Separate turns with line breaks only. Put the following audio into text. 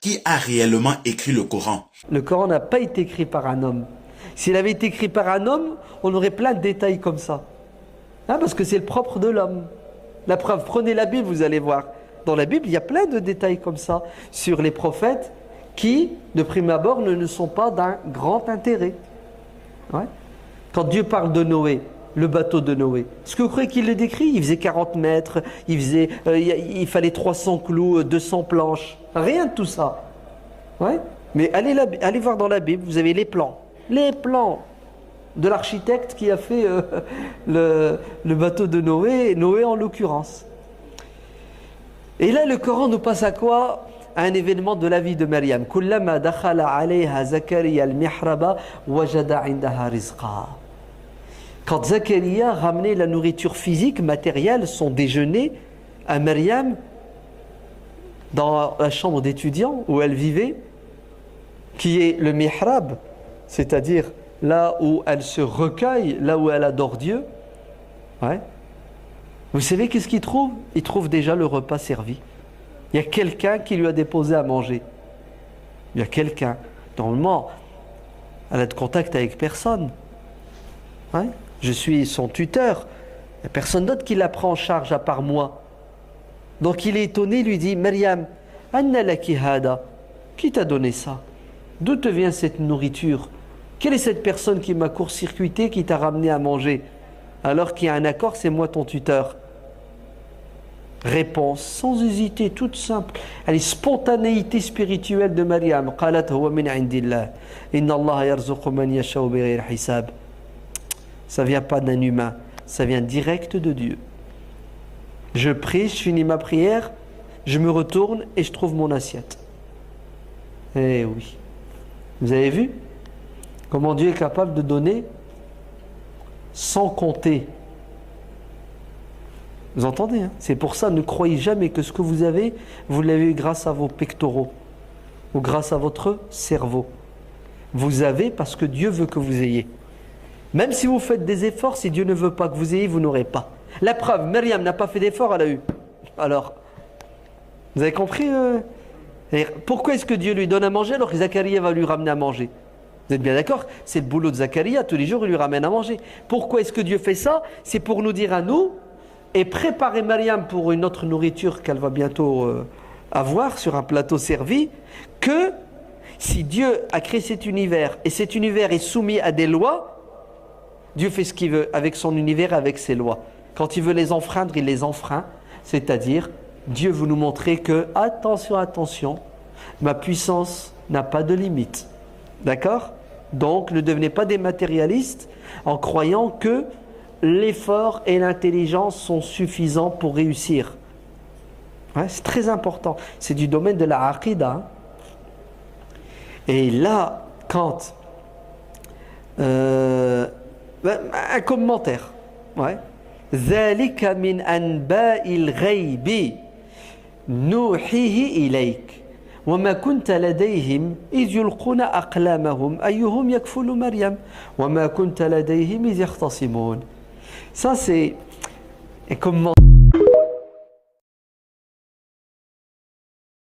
qui a réellement écrit le Coran?
Le Coran n'a pas été écrit par un homme. S'il avait été écrit par un homme, on aurait plein de détails comme ça. Hein, parce que c'est le propre de l'homme. La preuve, prenez la Bible, vous allez voir. Dans la Bible, il y a plein de détails comme ça sur les prophètes qui, de prime abord, ne sont pas d'un grand intérêt. Ouais. Quand Dieu parle de Noé, le bateau de Noé, est-ce que vous croyez qu'il le décrit? Il faisait 40 mètres, il fallait 300 clous, 200 planches. Rien de tout ça. Ouais. Mais allez voir dans la Bible, vous avez les plans. Les plans de l'architecte qui a fait le bateau de Noé, Noé en l'occurrence. Et là, le Coran nous passe à quoi? À un événement de la vie de Maryam. Kullama dakhala alayha Zakaria al-mihraba wajada indaha rizqa. Quand Zakaria ramenait la nourriture physique, matérielle, son déjeuner à Maryam dans la chambre d'étudiant où elle vivait, qui est le mihrab, c'est-à-dire là où elle se recueille, là où elle adore Dieu. Ouais. Vous savez qu'est-ce qu'il trouve? Il trouve déjà le repas servi. Il y a quelqu'un qui lui a déposé à manger. Il y a quelqu'un. Normalement, elle a de contact avec personne. Ouais. Je suis son tuteur. Il n'y a personne d'autre qui la prend en charge à part moi. Donc il est étonné, il lui dit, Maryam, anna laki hada, qui t'a donné ça? D'où te vient cette nourriture? Quelle est cette personne qui m'a court-circuité, qui t'a ramené à manger? Alors qu'il y a un accord, c'est moi ton tuteur. Réponse, sans hésiter, toute simple. Allez, spontanéité spirituelle de Maryam. Qalat huwa min indillah. Inna Allah yarzuqu man yasha'u bighayri hisab. Ça vient pas d'un humain, ça vient direct de Dieu. Je prie, je finis ma prière, je me retourne et je trouve mon assiette. Eh oui. Vous avez vu comment Dieu est capable de donner sans compter. Vous entendez, hein? C'est pour ça, ne croyez jamais que ce que vous avez, vous l'avez eu grâce à vos pectoraux ou grâce à votre cerveau. Vous avez parce que Dieu veut que vous ayez. Même si vous faites des efforts, si Dieu ne veut pas que vous ayez, vous n'aurez pas. La preuve, Myriam n'a pas fait d'efforts, elle a eu. Alors, vous avez compris pourquoi est-ce que Dieu lui donne à manger alors que Zacharia va lui ramener à manger? Vous êtes bien d'accord? C'est le boulot de Zacharia, tous les jours il lui ramène à manger. Pourquoi est-ce que Dieu fait ça? C'est pour nous dire à nous, et préparer Myriam pour une autre nourriture qu'elle va bientôt avoir sur un plateau servi, que si Dieu a créé cet univers, et cet univers est soumis à des lois, Dieu fait ce qu'il veut avec son univers, avec ses lois. Quand il veut les enfreindre, il les enfreint. C'est-à-dire, Dieu veut nous montrer que, attention, attention, ma puissance n'a pas de limite. D'accord? Donc, ne devenez pas des matérialistes en croyant que l'effort et l'intelligence sont suffisants pour réussir. Ouais, c'est très important. C'est du domaine de la aqidah. Et là, quand... un commentaire. Ouais. ذلك من أنباء الغيب نوحيه إليك وما كنت لديهم إذ يلقون أقلامهم أيهم يكفل مريم وما كنت لديهم إذ يختصمون. Ça c'est un commentaire